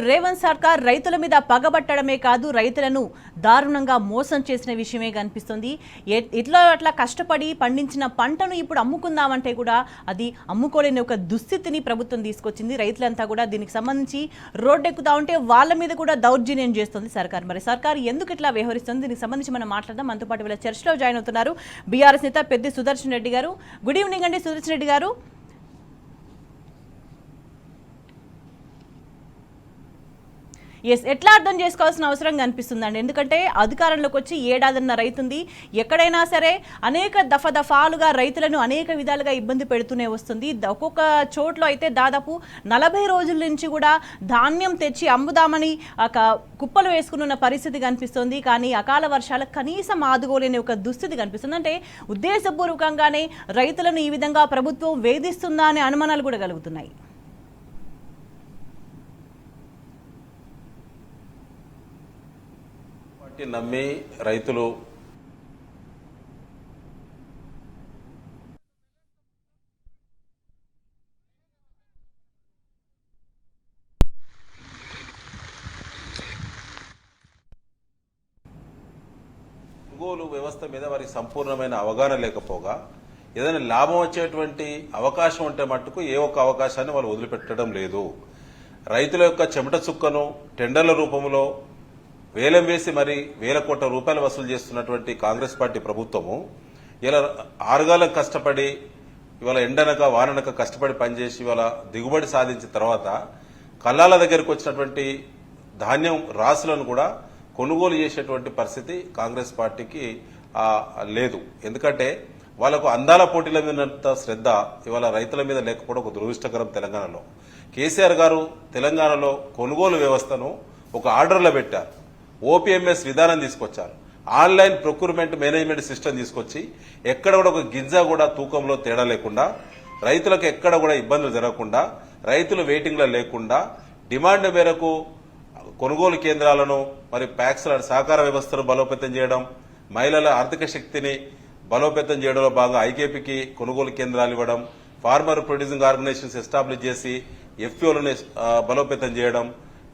రేవంత్ సర్కార్ రైతుల మీద పగబట్టడమే కాదు రైతులను దారుణంగా మోసం చేసిన విషయమే కనిపిస్తుంది. ఇట్లా అట్లా కష్టపడి పండించిన పంటను ఇప్పుడు అమ్ముకుందామంటే కూడా అది అమ్ముకోలేని ఒక దుస్థితిని ప్రభుత్వం తీసుకొచ్చింది. రైతులంతా కూడా దీనికి సంబంధించి రోడ్డెక్కుతా ఉంటే వాళ్ళ మీద కూడా దౌర్జన్యం చేస్తుంది సర్కార్. మరి సర్కార్ ఎందుకు ఇట్లా వ్యవహరిస్తుంది, దీనికి సంబంధించి మనం మాట్లాడదాం. మనతో పాటు వీళ్ళ చర్చలో జాయిన్ అవుతున్నారు బీఆర్ఎస్ నేత పెద్ది సుదర్శన్ రెడ్డి గారు. గుడ్ ఈవినింగ్ అండి సుదర్శన్ రెడ్డి గారు. ఎట్లా అర్థం చేసుకోవాల్సిన అవసరం కనిపిస్తుందండి, ఎందుకంటే అధికారంలోకి వచ్చి ఏడాదిన్నర అవుతుంది. ఎక్కడైనా సరే అనేక దఫాలుగా రైతులను అనేక విధాలుగా ఇబ్బంది పెడుతూనే వస్తుంది. ఒక్కొక్క చోట్ల అయితే దాదాపు 40 రోజుల నుంచి కూడా ధాన్యం తెచ్చి అమ్ముదామని కుప్పలు వేసుకున్న పరిస్థితి కనిపిస్తుంది. కానీ అకాల వర్షాలకు కనీసం ఆదుకోలేని ఒక దుస్థితి కనిపిస్తుంది. అంటే ఉద్దేశపూర్వకంగానే రైతులను ఈ విధంగా ప్రభుత్వం వేధిస్తుందా అనే అనుమానాలు కూడా కలుగుతున్నాయి. నమ్మి రైతులు కొనుగోలు వ్యవస్థ మీద వారికి సంపూర్ణమైన అవగాహన లేకపోగా ఏదైనా లాభం వచ్చేటువంటి అవకాశం ఉంటే మట్టుకు ఏ ఒక్క అవకాశాన్ని వాళ్ళు వదిలిపెట్టడం లేదు. రైతుల యొక్క చెమట చుక్కను టెండర్ల రూపంలో వేలం వేసి మరి వేల కోట్ల రూపాయలు వసూలు చేస్తున్నటువంటి కాంగ్రెస్ పార్టీ ప్రభుత్వము ఇలా ఆరుగాలం కష్టపడి ఇవాళ ఎండనక వాననక కష్టపడి పనిచేసి ఇవాళ దిగుబడి సాధించిన తర్వాత కల్లాల దగ్గరకు వచ్చినటువంటి ధాన్యం రాసులను కూడా కొనుగోలు చేసేటువంటి పరిస్థితి కాంగ్రెస్ పార్టీకి లేదు. ఎందుకంటే వాళ్లకు అందాల పోటీల మీద శ్రద్ధ ఇవాళ రైతుల మీద లేకపోవడం ఒక దురదృష్టకరం. తెలంగాణలో కేసీఆర్ గారు తెలంగాణలో కొనుగోలు వ్యవస్థను ఒక ఆర్డర్లో పెట్టారు. ఓపీఎంఎస్ విధానం తీసుకొచ్చారు. ఆన్లైన్ ప్రొక్యూర్మెంట్ మేనేజ్మెంట్ సిస్టమ్ తీసుకొచ్చి ఎక్కడ కూడా ఒక గింజ కూడా తూకంలో తేడా లేకుండా, రైతులకు ఎక్కడ కూడా ఇబ్బందులు జరగకుండా, రైతులు వెయిటింగ్ లో లేకుండా డిమాండ్ మేరకు కొనుగోలు కేంద్రాలను మరి ప్యాక్స్ సహకార వ్యవస్థను బలోపేతం చేయడం, మహిళల ఆర్థిక శక్తిని బలోపేతం చేయడంలో భాగంగా ఐకేపీకి కొనుగోలు కేంద్రాలు ఇవ్వడం, ఫార్మర్ ప్రొడ్యూసింగ్ ఆర్గనైజేషన్స్ ఎస్టాబ్లిష్ చేసి ఎఫ్పిఓలను బలోపేతం చేయడం,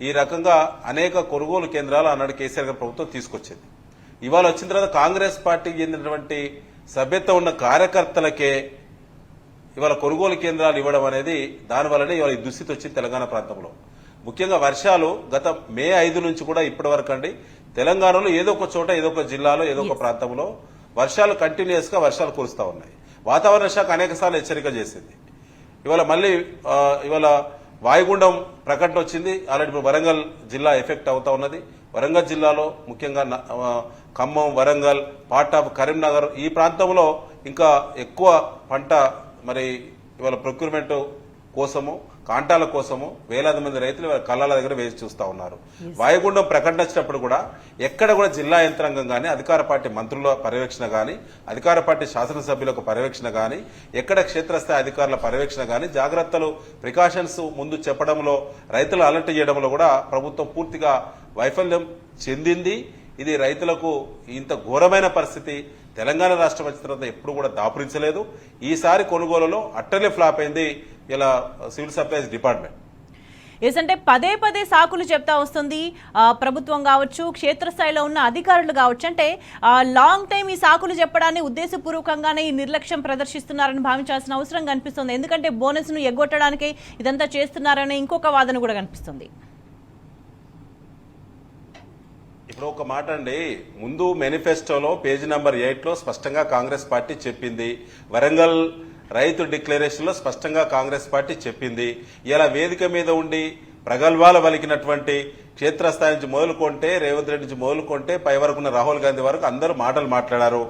ఈ రకంగా అనేక కొనుగోలు కేంద్రాలు ఆనాడు కేసీఆర్ గారి ప్రభుత్వం తీసుకొచ్చింది. ఇవాళ వచ్చిన తర్వాత కాంగ్రెస్ పార్టీకి చెందినటువంటి సభ్యత్వం ఉన్న కార్యకర్తలకే ఇవాళ కొనుగోలు కేంద్రాలు ఇవ్వడం అనేది దానివల్లనే ఇవాళ ఈ దుస్థితి వచ్చింది తెలంగాణ ప్రాంతంలో. ముఖ్యంగా వర్షాలు గత మే 5 నుంచి కూడా ఇప్పటి వరకు అండి తెలంగాణలో ఏదో ఒక చోట ఏదో ఒక జిల్లాలో ఏదో ఒక ప్రాంతంలో వర్షాలు కంటిన్యూస్ గా వర్షాలు కురుస్తా ఉన్నాయి. వాతావరణ శాఖ అనేక సార్లు హెచ్చరిక చేసింది. ఇవాళ మళ్ళీ ఇవాళ వాయుగుండం ప్రకటన వచ్చింది. ఆల్రెడీ ఇప్పుడు వరంగల్ జిల్లా ఎఫెక్ట్ అవుతా ఉన్నది. వరంగల్ జిల్లాలో ముఖ్యంగా ఖమ్మం, వరంగల్, పార్ట్ ఆఫ్ కరీంనగర్ ఈ ప్రాంతంలో ఇంకా ఎక్కువ పంట మరి ఇవాళ ప్రొక్యూర్మెంట్ కోసము కాంటాల కోసము వేలాది మంది రైతులు కళ్ళాల దగ్గర వేసి చూస్తా ఉన్నారు. వాయుగుండం ప్రకటన వచ్చినప్పుడు కూడా ఎక్కడ కూడా జిల్లా యంత్రాంగం గానీ, అధికార పార్టీ మంత్రుల పర్యవేక్షణ గానీ, అధికార పార్టీ శాసనసభ్యులకు పర్యవేక్షణ గానీ, ఎక్కడ క్షేత్రస్థాయి అధికారుల పర్యవేక్షణ గానీ, జాగ్రత్తలు ప్రికాషన్స్ ముందు చెప్పడంలో, రైతులు అలర్ట్ చేయడంలో కూడా ప్రభుత్వం పూర్తిగా వైఫల్యం చెందింది. ఇది రైతులకు ఇంత ఘోరమైన పరిస్థితి తెలంగాణ రాష్ట్రం వచ్చిన తర్వాత ఎప్పుడు కూడా దాపురించలేదు. ఈసారి కొనుగోలులో అట్టర్లీ ఫ్లాప్ అయింది ఇలా సివిల్ సప్లైస్ డిపార్ట్మెంట్. అంటే పదే సాకులు చెప్తా వస్తుంది ప్రభుత్వం కావచ్చు, క్షేత్రస్థాయిలో ఉన్న అధికారులు కావచ్చు. అంటే లాంగ్ టైం ఈ సాకులు చెప్పడాన్ని ఉద్దేశపూర్వకంగానే ఈ నిర్లక్ష్యం ప్రదర్శిస్తున్నారని భావించాల్సిన అవసరం కనిపిస్తుంది. ఎందుకంటే బోనస్ ను ఎగ్గొట్టడానికి ఇదంతా చేస్తున్నారనే ఇంకొక వాదన కూడా కనిపిస్తుంది. ఇప్పుడు ఒక మాట అండి, ముందు మేనిఫెస్టోలో పేజీ నెంబర్ 8లో స్పష్టంగా కాంగ్రెస్ పార్టీ చెప్పింది. వరంగల్ రైతు డిక్లరేషన్ లో స్పష్టంగా కాంగ్రెస్ పార్టీ చెప్పింది. ఇలా వేదిక మీద ఉండి ప్రగల్భాలు పలికినటువంటి క్షేత్రస్థాయి నుంచి మొదలుకొంటే, రేవంత్ రెడ్డి నుంచి మొదలుకొంటే పై వరకున్న రాహుల్ గాంధీ వరకు అందరూ మాటలు మాట్లాడారు.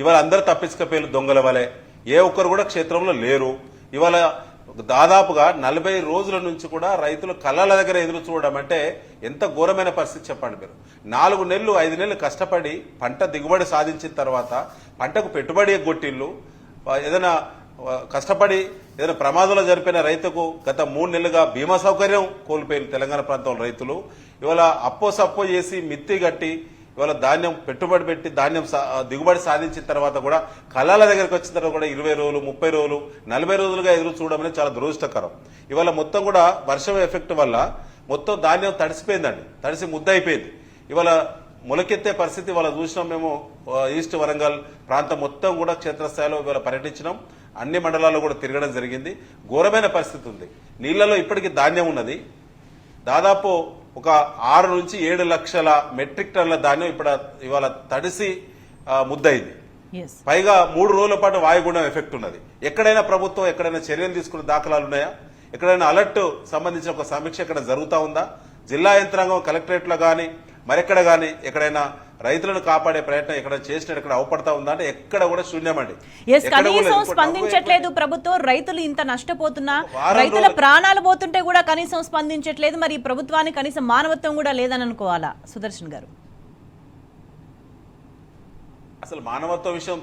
ఇవాళ అందరూ తప్పించుకపోయారు దొంగల వలె. ఏ ఒక్కరు కూడా క్షేత్రంలో లేరు. ఇవాళ దాదాపుగా 40 రోజుల నుంచి కూడా రైతులు కళ్ళల దగ్గర ఎదురు చూడడం అంటే ఎంత ఘోరమైన పరిస్థితి చెప్పండి మీరు. 4 నెలలు 5 నెలలు కష్టపడి పంట దిగుబడి సాధించిన తర్వాత పంటకు పెట్టుబడి ఎగ్గొట్టిళ్ళు. ఏదైనా కష్టపడి ఏదైనా ప్రమాదంలో జరిపిన రైతుకు గత 3 నెలలుగా బీమా సౌకర్యం కోల్పోయిన తెలంగాణ ప్రాంతంలో రైతులు ఇవాళ అప్పో చేసి మిత్తి గట్టి ఇవాళ ధాన్యం పెట్టుబడి పెట్టి ధాన్యం దిగుబడి సాధించిన తర్వాత కూడా కళ్ళాల దగ్గరికి వచ్చిన తర్వాత కూడా 20 రోజులు 30 రోజులు 40 రోజులుగా ఎదురు చూడడం అనేది చాలా దురదృష్టకరం. ఇవాళ మొత్తం కూడా వర్షం ఎఫెక్ట్ వల్ల మొత్తం ధాన్యం తడిసిపోయిందండి, తడిసి ముద్ద అయిపోయింది. ఇవాళ మొలకెత్తే పరిస్థితి ఇవాళ చూసినాం మేము. ఈస్ట్ వరంగల్ ప్రాంతం మొత్తం కూడా క్షేత్రస్థాయిలో ఇవాళ పర్యటించినాం. అన్ని మండలాల్లో కూడా తిరగడం జరిగింది. ఘోరమైన పరిస్థితి ఉంది. నీళ్లలో ఇప్పటికీ ధాన్యం ఉన్నది. దాదాపు ఒక 6 నుంచి 7 లక్షల మెట్రిక్ టన్నుల ధాన్యం ఇవాళ తడిసి ముద్దయింది. పైగా 3 రోజుల పాటు వాయుగుండం ఎఫెక్ట్ ఉన్నది. ఎక్కడైనా ప్రభుత్వం ఎక్కడైనా చర్యలు తీసుకునే దాఖలాలు ఉన్నాయా? ఎక్కడైనా అలర్ట్ సంబంధించిన ఒక సమీక్ష ఎక్కడ జరుగుతూ ఉందా? జిల్లా యంత్రాంగం కలెక్టరేట్లో కానీ మరెక్కడ కానీ ఎక్కడైనా రైతులను కాపాడే ప్రయత్నం ఎక్కడ చేసినట్టు ఎక్కడ అవపడతా ఉందా అంటే ఎక్కడ కూడా శూన్యమండి. కనీసం స్పందించట్లేదు ప్రభుత్వం. రైతులు ఇంత నష్టపోతున్నా, రైతుల ప్రాణాలు పోతుంటే కూడా కనీసం స్పందించట్లేదు. మరి ఈ ప్రభుత్వానికి కనీసం మానవత్వం కూడా లేదని అనుకోవాలా సుదర్శన్ గారు? అసలు మానవత్వం విషయం,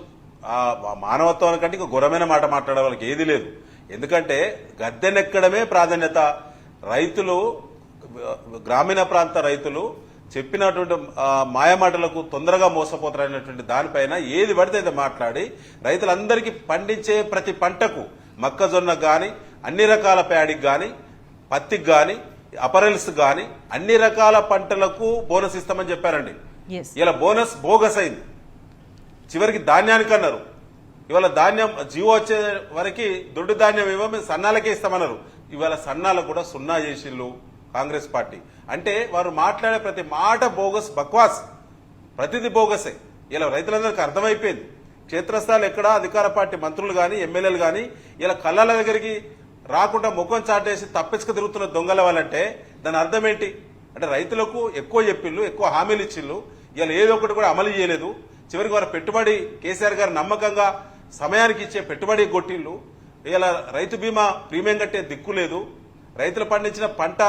మానవత్వం కంటే ఇంకో ఘోరమైన మాట మాట్లాడే వాళ్ళకి ఏది లేదు. ఎందుకంటే గద్దెనెక్కడమే ప్రాధాన్యత. రైతులు, గ్రామీణ ప్రాంత రైతులు చెప్పినటువంటి మాయమాటలకు తొందరగా మోసపోతారనేటువంటి దానిపైన ఏది పడితే అది మాట్లాడి రైతులందరికీ పండించే ప్రతి పంటకు, మొక్కజొన్నకు కానీ, అన్ని రకాల ప్యాడీకి కానీ, పత్తికి కానీ, అపరెల్స్ కానీ అన్ని రకాల పంటలకు బోనస్ ఇస్తామని చెప్పారండి. ఇలా బోనస్ బోగస్ అయింది. చివరికి ధాన్యానికి అన్నారు. ఇవాళ ధాన్యం జీవో వచ్చే వరకు దొడ్డు ధాన్యం మేము సన్నాలకే ఇస్తామన్నారు. ఇవాళ సన్నాలకు కూడా 0 చేసిళ్ళు కాంగ్రెస్ పార్టీ. అంటే వారు మాట్లాడే ప్రతి మాట బోగస్, బక్వాస్, ప్రతిదీ బోగసే. ఇలా రైతులందరికీ అర్థమైపోయింది. క్షేత్రస్థాయిలో ఎక్కడ అధికార పార్టీ మంత్రులు కానీ, ఎమ్మెల్యేలు కానీ ఇలా కళ్ళల దగ్గరికి రాకుండా ముఖం చాటేసి తప్పించుకు తిరుగుతున్న దొంగల వాళ్ళంటే దాని అర్థం ఏంటి? అంటే రైతులకు ఎక్కువ చెప్పిళ్ళు, ఎక్కువ హామీలు ఇచ్చిళ్ళు, ఇలా ఏదో ఒకటి కూడా అమలు చేయలేదు. చివరికి వారి పెట్టుబడి కేసీఆర్ గారు నమ్మకంగా సమయానికి ఇచ్చే పెట్టుబడి కొట్టిళ్ళు. ఇలా రైతు బీమా ప్రీమియం కట్టే దిక్కు లేదు. రైతులు పండించిన పంట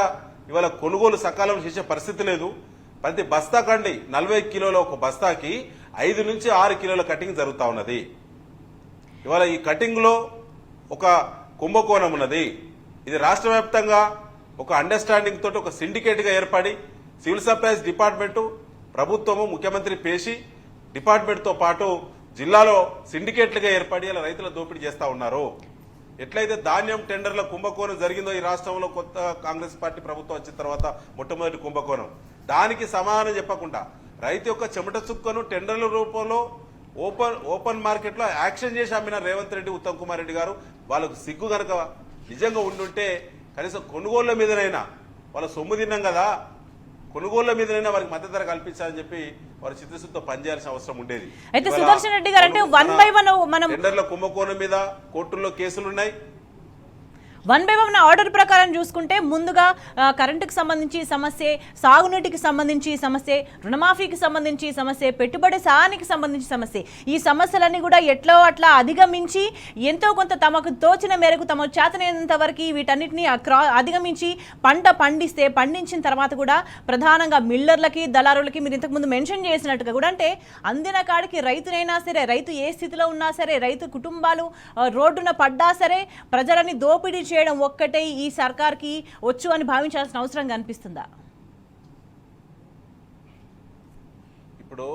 ఇవాళ కొనుగోలు సకాలంలో చేసే పరిస్థితి లేదు. ప్రతి బస్తా కండి 40 కిలోల ఒక బస్తాకి 5 నుంచి 6 కిలోల కటింగ్ జరుగుతా ఉన్నది. ఇవాళ ఈ కటింగ్ లో ఒక కుంభకోణం ఉన్నది. ఇది రాష్ట్ర వ్యాప్తంగా ఒక అండర్స్టాండింగ్ తోటి ఒక సిండికేట్ గా ఏర్పడి సివిల్ సప్లైస్ డిపార్ట్మెంటు, ప్రభుత్వము, ముఖ్యమంత్రి పేషి డిపార్ట్మెంట్ తో పాటు జిల్లాలో సిండికేట్లుగా ఏర్పడి ఇలా రైతుల దోపిడీ చేస్తా ఉన్నారు. ఎట్లయితే ధాన్యం టెండర్ల కుంభకోణం జరిగిందో ఈ రాష్ట్రంలో కొత్త కాంగ్రెస్ పార్టీ ప్రభుత్వం వచ్చిన తర్వాత మొట్టమొదటి కుంభకోణం, దానికి సమాధానం చెప్పకుండా రైతు యొక్క చెమట చుక్కను టెండర్ల రూపంలో ఓపెన్ మార్కెట్ లో యాక్షన్ చేసి అమ్మిన రేవంత్ రెడ్డి, ఉత్తమ్ కుమార్ రెడ్డి గారు. వాళ్ళకు సిగ్గు గనక నిజంగా ఉండుంటే కనీసం కొనుగోళ్ల మీదనైనా, వాళ్ళ సొమ్ము తిన్నాం కదా, కొనుగోళ్ల మీదనైనా వారికి మద్దతు ధర కల్పించాలని చెప్పి వారు చిత్తశుద్ధితో పనిచేయాల్సిన అవసరం ఉండేది. అయితే సుదర్శన్ రెడ్డి గారు అంటే 1 by 1 మనం టెండర్ల కుంభకోణం మీద కోర్టుల్లో కేసులున్నాయి. 1 by 1 ఆర్డర్ ప్రకారం చూసుకుంటే ముందుగా కరెంటుకు సంబంధించి సమస్య, సాగునీటికి సంబంధించి సమస్య, రుణమాఫీకి సంబంధించి సమస్య, పెట్టుబడి సాయానికి సంబంధించి సమస్య, ఈ సమస్యలన్నీ కూడా ఎట్లో అట్లా అధిగమించి ఎంతో కొంత తమకు తోచిన మేరకు తమకు చేతనైనంత వరకు వీటన్నిటిని అధిగమించి పంట పండించిన తర్వాత కూడా ప్రధానంగా మిల్లర్లకి, దళారులకి మీరు ఇంతకుముందు మెన్షన్ చేసినట్టుగా కూడా అంటే అందిన కాడికి రైతునైనా సరే, రైతు ఏ స్థితిలో ఉన్నా సరే, రైతు కుటుంబాలు రోడ్డున పడ్డా సరే ప్రజలని దోపిడీ చేయడం ఒక్కటే ఈ సర్కార్కి వచ్చు అని భావించాల్సిన అవసరం కనిపిస్తుందా? ఇప్పుడు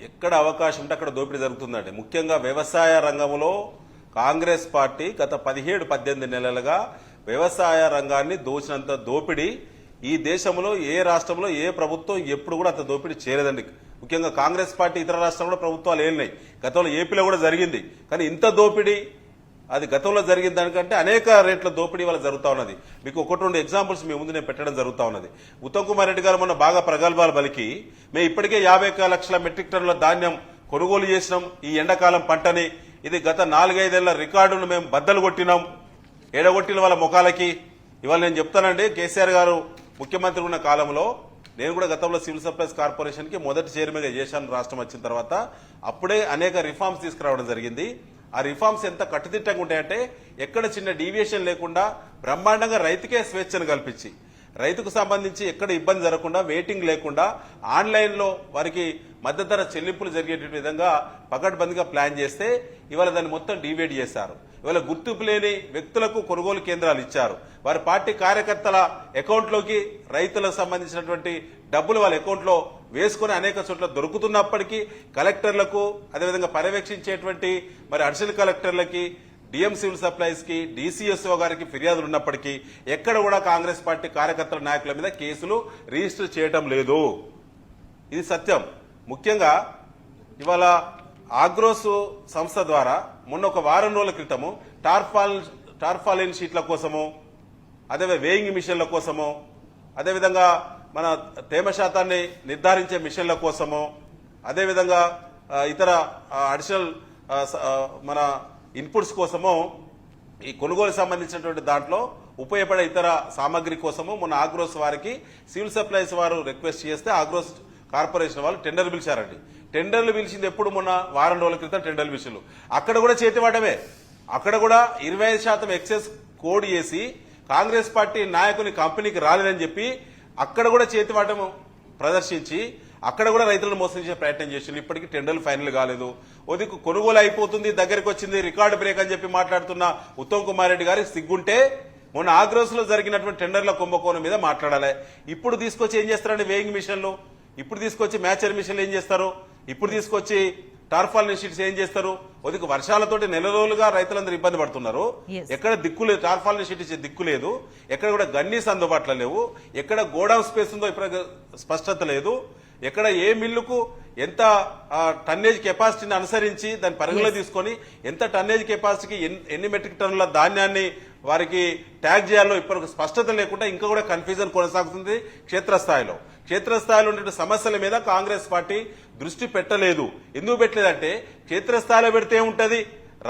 ఎక్కడ అవకాశం ఉంటే అక్కడ దోపిడీ జరుగుతుందండి. ముఖ్యంగా వ్యవసాయ రంగంలో కాంగ్రెస్ పార్టీ గత 17-18 నెలలుగా వ్యవసాయ రంగాన్ని దోచినంత దోపిడీ ఈ దేశంలో ఏ రాష్ట్రంలో ఏ ప్రభుత్వం ఎప్పుడు కూడా అంత దోపిడీ చేయలేదండి. ముఖ్యంగా కాంగ్రెస్ పార్టీ ఇతర రాష్ట్రంలో ప్రభుత్వాలు ఏలినాయి, గతంలో ఏపీలో కూడా జరిగింది. కానీ ఇంత దోపిడీ అది గతంలో జరిగిన దానికంటే అనేక రేట్ల దోపిడీ వల్ల జరుగుతూ ఉన్నది. మీకు 1-2 ఎగ్జాంపుల్స్ మీ ముందు నేను పెట్టడం జరుగుతూ ఉన్నది. ఉత్తమ్ కుమార్ రెడ్డి గారు మొన్న బాగా ప్రగల్భాలు పలికి మేము ఇప్పటికే 51 లక్షల మెట్రిక్ టన్నుల ధాన్యం కొనుగోలు చేసినాం ఈ ఎండాకాలం పంటని, ఇది గత 4-5 ఏళ్ల రికార్డును మేము బద్దలు కొట్టినాం, ఏడగొట్టిన వాళ్ళ ముఖాలకి. ఇవాళ నేను చెప్తానండి, కేసీఆర్ గారు ముఖ్యమంత్రి ఉన్న కాలంలో నేను కూడా గతంలో సివిల్ సప్లైస్ కార్పొరేషన్ కి మొదటి చైర్మన్ గా చేశాను రాష్ట్రం వచ్చిన తర్వాత. అప్పుడే అనేక రిఫార్మ్స్ తీసుకురావడం జరిగింది. ఆ రిఫార్మ్స్ ఎంత కట్టుదిట్టంగా ఉంటాయంటే ఎక్కడ చిన్న డీవియేషన్ లేకుండా బ్రహ్మాండంగా రైతుకే స్వేచ్ఛను కల్పించి, రైతుకు సంబంధించి ఎక్కడ ఇబ్బంది జరగకుండా, వెయిటింగ్ లేకుండా ఆన్లైన్ లో వారికి మద్దతు ధర చెల్లింపులు జరిగేటువంటి విధంగా పకడ్బందీగా ప్లాన్ చేస్తే ఇవాళ దాన్ని మొత్తం డివైడ్ చేశారు. ఇవాళ గుర్తింపు లేని వ్యక్తులకు కొనుగోలు కేంద్రాలు ఇచ్చారు. వారి పార్టీ కార్యకర్తల అకౌంట్లోకి రైతులకు సంబంధించినటువంటి డబ్బులు వాళ్ళ అకౌంట్లో వేసుకుని అనేక చోట్ల దొరుకుతున్నప్పటికీ కలెక్టర్లకు, అదేవిధంగా పర్యవేక్షించేటువంటి మరి అడిషనల్ కలెక్టర్లకి, డిఎం సివిల్ సప్లైస్ కి డిసిఎస్ఓ గారికి ఫిర్యాదులు ఉన్నప్పటికీ ఎక్కడ కూడా కాంగ్రెస్ పార్టీ కార్యకర్తల నాయకుల మీద కేసులు రిజిస్టర్ చేయటం లేదు. ఇది సత్యం. ముఖ్యంగా ఇవాళ ఆగ్రోస్ సంస్థ ద్వారా మొన్న ఒక వారం రోజుల క్రితము టార్పాలిన్ షీట్ల కోసము, అదే వేయింగ్ మిషన్ల కోసము, అదేవిధంగా మన తేమ శాతాన్ని నిర్ధారించే మిషన్ల కోసము, అదేవిధంగా ఇతర అడిషనల్ మన ఇన్పుట్స్ కోసము ఈ కొనుగోలు సంబంధించినటువంటి దాంట్లో ఉపయోగపడే ఇతర సామాగ్రి కోసము మొన్న ఆగ్రోస్ వారికి సివిల్ సప్లైస్ వారు రిక్వెస్ట్ చేస్తే ఆగ్రోస్ కార్పొరేషన్ వాళ్ళు టెండర్ పిలిచారండి. టెండర్లు పిలిచింది ఎప్పుడు? మొన్న వారం రోజుల క్రితం టెండర్లు పిలిచారు. అక్కడ కూడా చేతివాటమే. అక్కడ కూడా 25% ఎక్సెస్ కోడ్ చేసి కాంగ్రెస్ పార్టీ నాయకుని కంపెనీకి రాలేదని చెప్పి అక్కడ కూడా చేతివాటం ప్రదర్శించి అక్కడ కూడా రైతులను మోసం చేసే ప్రయత్నం చేసింది. ఇప్పటికీ టెండర్లు ఫైనల్ కాలేదు. ఓదికు కొనుగోలు అయిపోతుంది, దగ్గరికి వచ్చింది, రికార్డు బ్రేక్ అని చెప్పి మాట్లాడుతున్న ఉత్తమ్ కుమార్ రెడ్డి గారికి సిగ్గుంటే మొన్న ఆగ్రోస్ లో జరిగినటువంటి టెండర్ల కుంభకోణం మీద మాట్లాడాలి. ఇప్పుడు తీసుకొచ్చి ఏం చేస్తారండి వేయింగ్ మిషన్లు, ఇప్పుడు తీసుకొచ్చి మ్యాచర్ మిషన్లు ఏం చేస్తారు, ఇప్పుడు తీసుకొచ్చి టార్పాలిన్ షీట్స్ ఏం చేస్తారు? ఒదికు వర్షాలతోటి నెల రోజులుగా రైతులందరూ ఇబ్బంది పడుతున్నారు. ఎక్కడ దిక్కు లేదు, టార్పాలిన్ షీట్ ఇచ్చే దిక్కు లేదు, ఎక్కడ కూడా గన్నీస్ అందుబాటులో లేవు, ఎక్కడ గోడౌన్ స్పేస్ ఉందో ఇప్పుడు స్పష్టత లేదు, ఎక్కడ ఏ మిల్లుకు ఎంత టన్నేజ్ కెపాసిటీని అనుసరించి దాన్ని పరిగణలో తీసుకొని ఎంత టన్నేజ్ కెపాసిటీకి ఎన్ని మెట్రిక్ టన్నుల ధాన్యాన్ని వారికి ట్యాగ్ చేయాలో ఇప్పటికి స్పష్టత లేకుండా ఇంకా కూడా కన్ఫ్యూజన్ కొనసాగుతుంది క్షేత్రస్థాయిలో ఉండే సమస్యల మీద కాంగ్రెస్ పార్టీ దృష్టి పెట్టలేదు. ఎందుకు పెట్టలేదంటే క్షేత్రస్థాయిలో పెడితే ఏముంటది,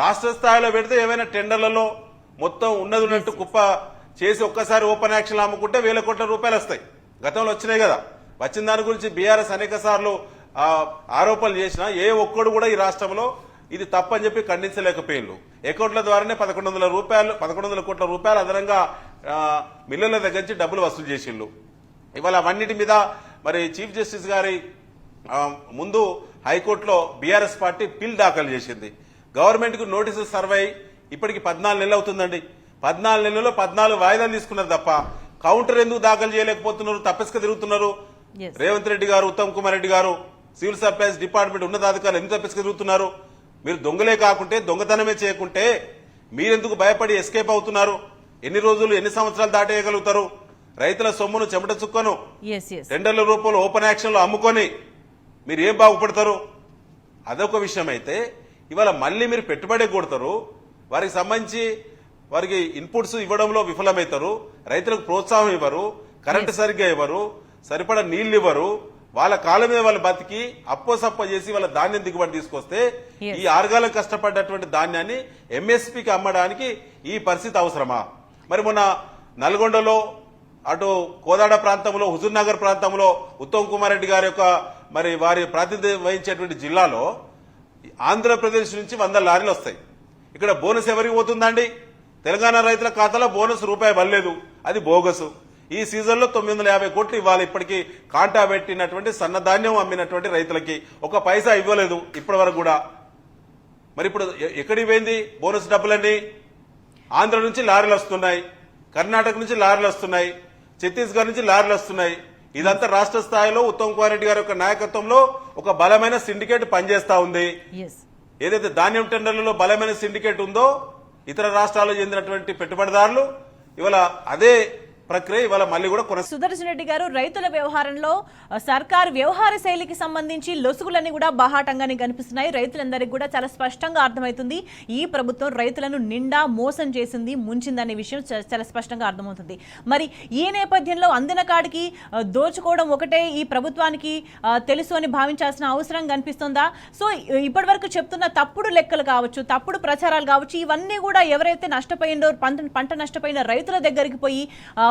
రాష్ట్ర స్థాయిలో పెడితే ఏమైనా టెండర్లలో మొత్తం ఉన్నట్టు కుప్ప చేసి ఒక్కసారి ఓపెన్ యాక్షన్ అమ్ముకుంటే 1,000 కోట్ల రూపాయలు వస్తాయి. గతంలో వచ్చినాయి కదా. వచ్చిన దాని గురించి బీఆర్ఎస్ అనేక సార్లు ఆరోపణలు చేసినా ఏ ఒక్కడు కూడా ఈ రాష్ట్రంలో ఇది తప్పని చెప్పి ఖండించలేకపోయిండు. అకౌంట్ల ద్వారానే 1100 కోట్ల రూపాయలు అదనంగా మిల్లుల దగ్గర నుంచి డబ్బులు వసూలు చేసిండు. ఇవాళ అవన్నిటి మీద మరి చీఫ్ జస్టిస్ గారి ముందు హైకోర్టులో బీఆర్ఎస్ పార్టీ పిల్ దాఖలు చేసింది. గవర్నమెంట్ కు నోటీసులు సర్వే ఇప్పటికి 14 నెలలు అవుతుందండి. 14 నెలల్లో 14 వాయిదాలు తీసుకున్నారు తప్ప కౌంటర్ ఎందుకు దాఖలు చేయలేకపోతున్నారు, తప్పిసుక తిరుగుతున్నారు. రేవంత్ రెడ్డి గారు, ఉత్తమ్ కుమార్ రెడ్డి గారు, సివిల్ సప్లైస్ డిపార్ట్మెంట్ ఉన్నతాధికారులు ఎందుకు తప్పిసుక తిరుగుతున్నారు? మీరు దొంగలే కాకుంటే దొంగతనమే చేయకుంటే మీరెందుకు భయపడి ఎస్కేప్ అవుతున్నారు? ఎన్ని రోజులు ఎన్ని సంవత్సరాలు దాటేయగలుగుతారు? రైతుల సొమ్మును చెమట చుక్కను టెండర్ల రూపంలో ఓపెన్ యాక్షన్ లో అమ్ముకొని మీరు ఏం బాగుపడతారు? అదొక విషయం అయితే ఇవాళ మళ్ళీ మీరు పెట్టుబడి కొడతారు, వారికి సంబంధించి వారికి ఇన్పుట్స్ ఇవ్వడంలో విఫలమవుతారు, రైతులకు ప్రోత్సాహం ఇవ్వరు, కరెంటు సరిగ్గా ఇవ్వరు, సరిపడా నీళ్లు ఇవ్వరు, వాళ్ళ కాళ్ళ మీద వాళ్ళు బతికి అప్పసప్ప చేసి వాళ్ళ ధాన్యం దిగుబడి తీసుకొస్తే ఈ ఆరుగాలం కష్టపడ్డటువంటి ధాన్యాన్ని ఎంఎస్పీకి అమ్మడానికి ఈ పరిస్థితి అవసరమా? మరి మొన్న నల్గొండలో అటు కోదాడ ప్రాంతంలో హుజూర్ నగర్ ప్రాంతంలో ఉత్తమ్ కుమార్ రెడ్డి గారి యొక్క మరి వారి ప్రాతినిధ్యం వహించేటువంటి జిల్లాలో ఆంధ్రప్రదేశ్ నుంచి 100 లారీలు వస్తాయి. ఇక్కడ బోనస్ ఎవరికి పోతుందండి? తెలంగాణ రైతుల ఖాతాలో బోనస్ రూపాయి వల్లేదు, అది బోగసు. ఈ సీజన్ లో 950 కోట్లు ఇవ్వాలి. ఇప్పటికీ కాంటా పెట్టినటువంటి సన్నధాన్యం అమ్మినటువంటి రైతులకి ఒక పైసా ఇవ్వలేదు ఇప్పటి వరకు కూడా. మరి ఇప్పుడు ఎక్కడికి పోయింది బోనస్ డబ్బులన్నీ? ఆంధ్ర నుంచి లారీలు వస్తున్నాయి, కర్ణాటక నుంచి లారీలు వస్తున్నాయి, ఛత్తీస్గఢ్ నుంచి లారీలు వస్తున్నాయి. ఇదంతా రాష్ట్ర స్థాయిలో ఉత్తమ్ కుమార్ రెడ్డి గారి యొక్క నాయకత్వంలో ఒక బలమైన సిండికేట్ పనిచేస్తా ఉంది. ఏదైతే ధాన్యం టెండర్లలో బలమైన సిండికేట్ ఉందో ఇతర రాష్ట్రాలకు చెందినటువంటి పెట్టుబడిదారులు ఇవాళ అదే ప్రక్రియ ఇవాళ మళ్ళీ కూడా సుదర్శన్ రెడ్డి గారు, రైతుల వ్యవహారంలో సర్కారు వ్యవహార శైలికి సంబంధించి లొసుగులన్నీ కూడా బాహాటంగానే కనిపిస్తున్నాయి. రైతులందరికీ కూడా చాలా స్పష్టంగా అర్థమవుతుంది ఈ ప్రభుత్వం రైతులను నిండా మోసం చేసింది, ముంచిందనే విషయం చాలా స్పష్టంగా అర్థమవుతుంది. మరి ఈ నేపథ్యంలో అందిన కాడికి దోచుకోవడం ఒకటే ఈ ప్రభుత్వానికి తెలుసు అని భావించాల్సిన అవసరం కనిపిస్తుందా? సో ఇప్పటి వరకు చెప్తున్న తప్పుడు లెక్కలు కావచ్చు, తప్పుడు ప్రచారాలు కావచ్చు, ఇవన్నీ కూడా ఎవరైతే నష్టపోయిందో పంట నష్టపోయిన రైతుల దగ్గరికి పోయి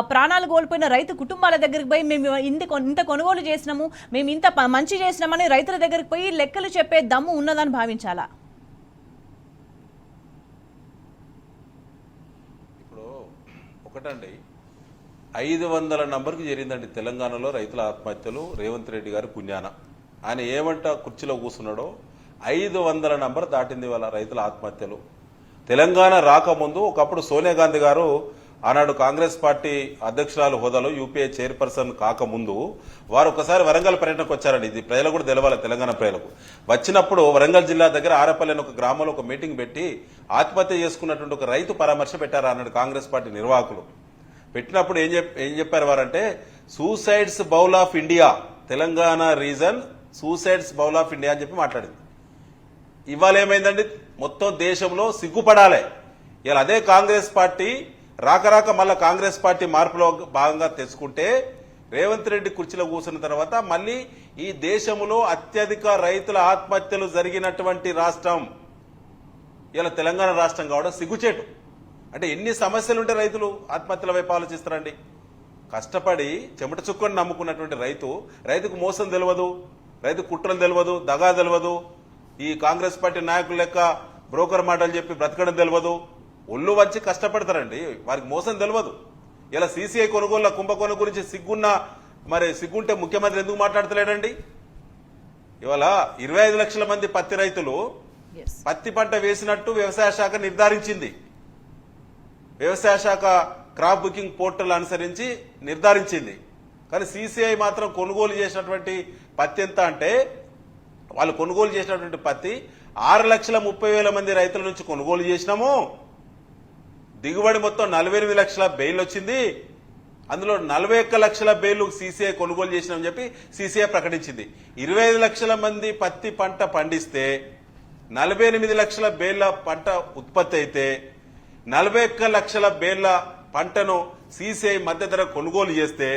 ప్రాణాలు కోల్పోయిన రైతు కుటుంబాల దగ్గరికి పోయి మేము ఇంత కొనుగోలు చేసినాము, మేము ఇంత మంచి చేసినామని రైతుల దగ్గరికి పోయి లెక్కలు చెప్పే దమ్ము ఉన్నదని భావించాలా? ఇప్పుడు ఒకటండి, 500 నంబర్కి చేరిందండి తెలంగాణలో రైతుల ఆత్మహత్యలు రేవంత్ రెడ్డి గారి పుణ్యాన. ఆయన ఏమంట కుర్చీలో కూర్చున్నాడో 500 నంబర్ దాటింది వాళ్ళ రైతుల ఆత్మహత్యలు. తెలంగాణ రాకముందు ఒకప్పుడు సోనియా గాంధీ గారు ఆనాడు కాంగ్రెస్ పార్టీ అధ్యక్షురాలు హోదాలో యూపీఏ చైర్పర్సన్ కాకముందు వారు ఒకసారి వరంగల్ పర్యటనకు వచ్చారండి. ఇది ప్రజలకు కూడా తెలవాలి, తెలంగాణ ప్రజలకు. వచ్చినప్పుడు వరంగల్ జిల్లా దగ్గర ఆరపల్లి అని ఒక గ్రామంలో ఒక మీటింగ్ పెట్టి ఆత్మహత్య చేసుకున్నటువంటి ఒక రైతు పరామర్శ పెట్టారు అన్నాడు కాంగ్రెస్ పార్టీ నిర్వాహకులు. పెట్టినప్పుడు ఏం చెప్పారు వారంటే, suicides bowl of India, Telangana reason suicides bowl of India అని చెప్పి మాట్లాడింది. ఇవాళ ఏమైందండి, మొత్తం దేశంలో సిగ్గుపడాలి. ఇలా అదే కాంగ్రెస్ పార్టీ రాక మళ్ళా కాంగ్రెస్ పార్టీ మార్పులో భాగంగా తెచ్చుకుంటే రేవంత్ రెడ్డి కుర్చీలో కూర్చున్న తర్వాత మళ్ళీ ఈ దేశంలో అత్యధిక రైతుల ఆత్మహత్యలు జరిగినటువంటి రాష్ట్రం ఇలా తెలంగాణ రాష్ట్రం కావడం సిగ్గుచేటు. అంటే ఎన్ని సమస్యలుంటే రైతులు ఆత్మహత్యల వైపు ఆలోచిస్తారండి. కష్టపడి చెమట చుక్కని నమ్ముకున్నటువంటి రైతుకు మోసం తెలియదు, రైతు కుట్రలు తెలియదు, దగా తెలియదు, ఈ కాంగ్రెస్ పార్టీ నాయకుల లెక్క బ్రోకర్ మాటలు చెప్పి బ్రతకడం తెలియదు. ఒళ్ళు వచ్చి కష్టపడతారండి, వారికి మోసం తెలియదు. ఇలా సీసీఐ కొనుగోళ్ల కుంభకోణం గురించి సిగ్గుంటే ముఖ్యమంత్రి ఎందుకు మాట్లాడతలేడండి? ఇవాళ 25 లక్షల మంది పత్తి రైతులు పత్తి పంట వేసినట్టు వ్యవసాయ శాఖ నిర్ధారించింది. వ్యవసాయ శాఖ క్రాప్ బుకింగ్ పోర్టల్ అనుసరించి నిర్ధారించింది. కానీ సీసీఐ మాత్రం కొనుగోలు చేసినటువంటి పత్తి ఎంత అంటే, వాళ్ళు కొనుగోలు చేసినటువంటి పత్తి 6,30,000 మంది రైతుల నుంచి కొనుగోలు చేసినాము. దిగుబడి మొత్తం 48 లక్షల బెయిల్ వచ్చింది. అందులో 41 లక్షల బెయిల్ సీసీఐ కొనుగోలు చేసినామని చెప్పి సీసీఐ ప్రకటించింది. 25 లక్షల మంది పత్తి పంట పండిస్తే 48 లక్షల బేళ్ల పంట ఉత్పత్తి అయితే 41 లక్షల బేళ్ల పంటను సీసీఐ మధ్య ధర కొనుగోలు చేస్తే